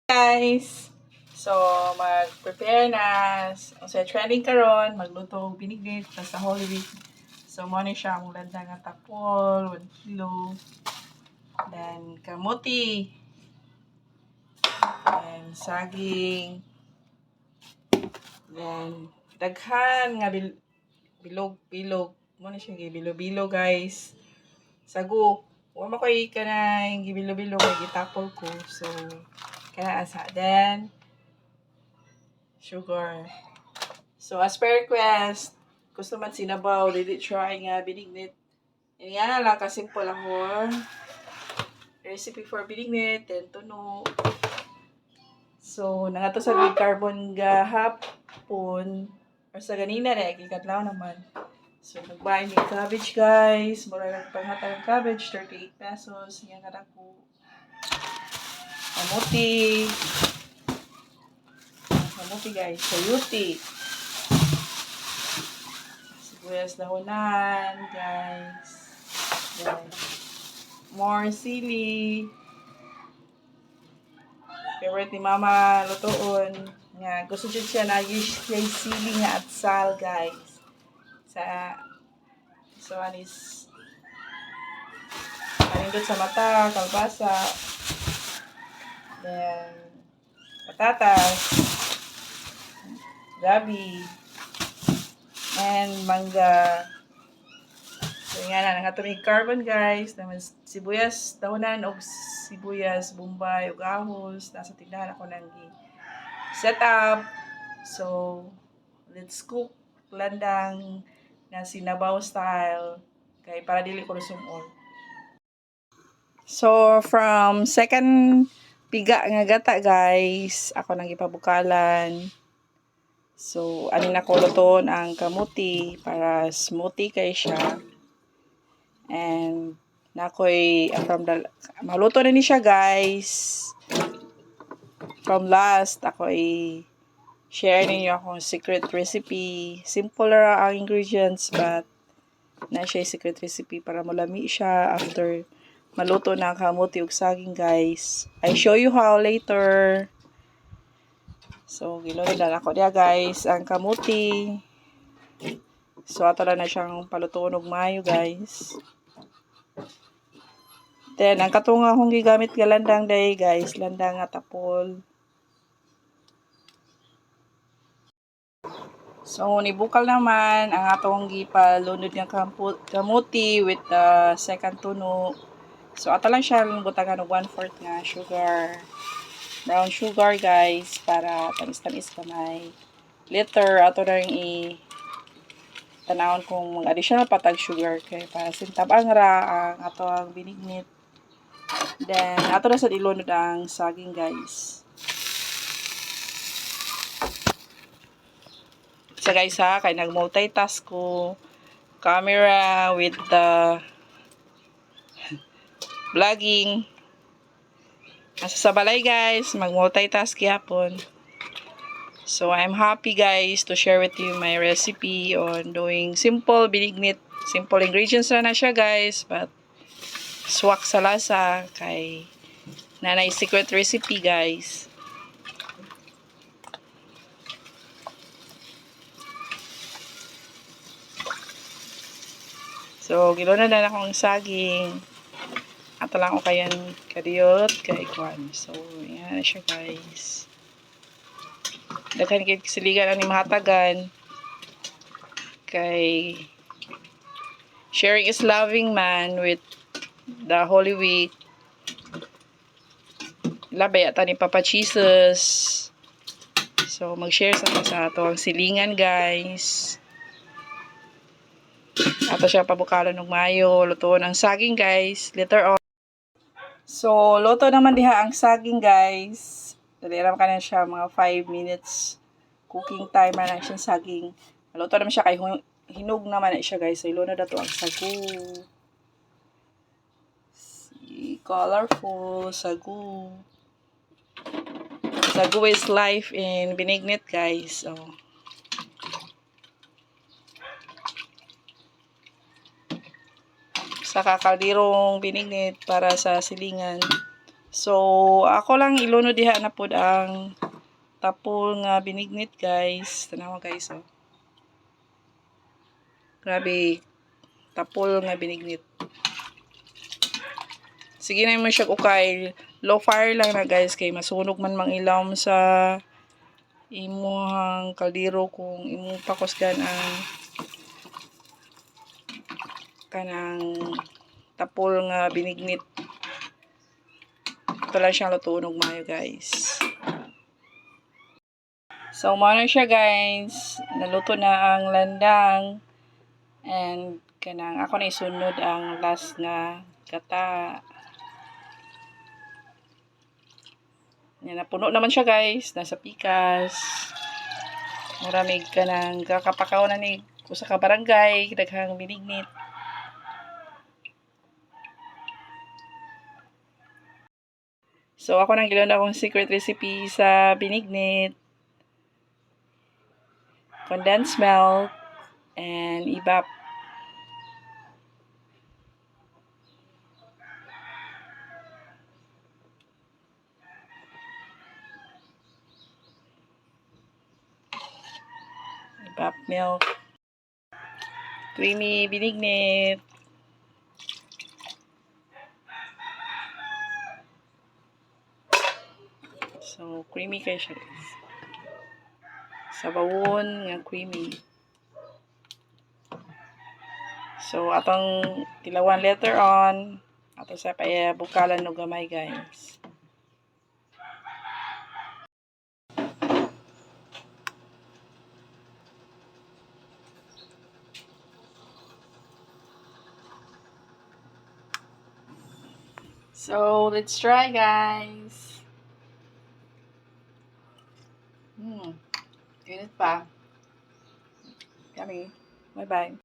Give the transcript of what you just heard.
Guys, so mag-prepare na sa trending karon magluto og binignit sa Holy Week. So mo ni siya ang landa nga tapol, 1 kilo. Then kamuti, then saging, then daghan nga bilog-bilog. Mo ni siya gibilog-bilog guys. Sago, wa man koy kanay gibilog-bilog kay gitapol ko. So kaya asa then sugar. So as per request, gusto man sinabaw, dili try nga binignit. Yan na lang kasimple ako. Recipe for binignit, then tuno. So nangato sa carbon gahapon or sa ganina na ikikadlaw naman. So nagbayad ni cabbage guys. Mura lang panghatag ng cabbage, 38 pesos. Yan nga ko. Kamuti. Kamuti guys, sayuti. Sibuyas dahonan, guys. Then, more sili. Favorite ni Mama lutoon. Nga, gusto dyan siya na yung sili nga at sal, guys. So, anis panindot sa mata, kalbasa. Then, patatas. Gabi. And mangga. So, nga na, nangatumig carbon guys. Naman sibuyas, dahonan, o sibuyas, bombay, o ahos. Nasa tindahan ako nang set up. So, let's cook landang na sinabaw style. Kay para dili ko sumol. So, from second piga nga gata guys, ako nang ipabukalan. So, anin ako luton ang kamuti para smoothie kay siya. And nakoy maluto na ni siya guys. From last ako'y share ninyo akong secret recipe. Simple ra ang ingredients but na siya secret recipe para malami siya after maluto na ang kamuti ug saging guys. I show you how later. So, gilunod na ako diya guys ang kamuti. So, ato na siyang palutuon og mayo guys. Then, ang katunga akong gigamit nga landang day guys, landang nga tapol. So, nibukal naman ang atong gipalunod nga kamuti with the second tuno. So, ato lang siya butangan og 1/4 nga sugar. Brown sugar guys para tamis-tamis kamay. Later ato lang tanawon kung mag-additional patag sugar kay para sintabang ra ang ato ang binignit. Then ato na sa ilunod ang saging guys. So guys ha, kay nag-multitask ko camera with the vlogging. Asa sa balay guys, mag-multitask yapon. So I'm happy guys to share with you my recipe on doing simple binignit. Simple ingredients na siya guys, but swak sa lasa kay nanay secret recipe guys. So giluna na akong saging. Ato lang ko kayan kadiyot kay kwan. So yan na siya guys. Daghan kay siligan ani mahatagan kay sharing is loving man with the Holy Week. Labay ata ni Papa Jesus. So mag-share sa ato ang silingan guys. Ato siya pabukalan ng mayo, lutuon ang saging guys later on. So luto naman diha ang saging guys. Dali ram kanan siya mga 5 minutes cooking time na siya saging. Luto naman siya kay hinog naman na siya guys. So ilunod na to ang sagu. See, colorful sagu. Sagu is life in binignit guys. So sa kakaldirong binignit para sa silingan. So, ako lang ilunod diha na pod ang tapol nga binignit, guys. Tanawa guys, oh. Grabe, tapol nga binignit. Sige na mo siya ukay. Low fire lang na, guys, kay masunog man mang ilawom sa imuhang kaldero kung imong pakosgan ang kanang tapol nga binignit. Ito lang siyang lutuon og mayo, guys. So, mao na siya, guys. Naluto na ang landang. And kanang ako na isunod ang last nga gata. Yan, napuno naman siya, guys. Nasa pikas. Maramig ka ng kakapakaw na ni usa ka barangay. Daghang binignit. So, ako nang gilon akong secret recipe sa binignit. Condensed milk and ibap. Ibap milk. Creamy binignit. So, creamy kayo siya, guys. Sabawon nga creamy. So, atong tilawan later on. Ato sa bukalan no gamay, guys. So, let's try, guys. Init pa. Yummy. Bye-bye.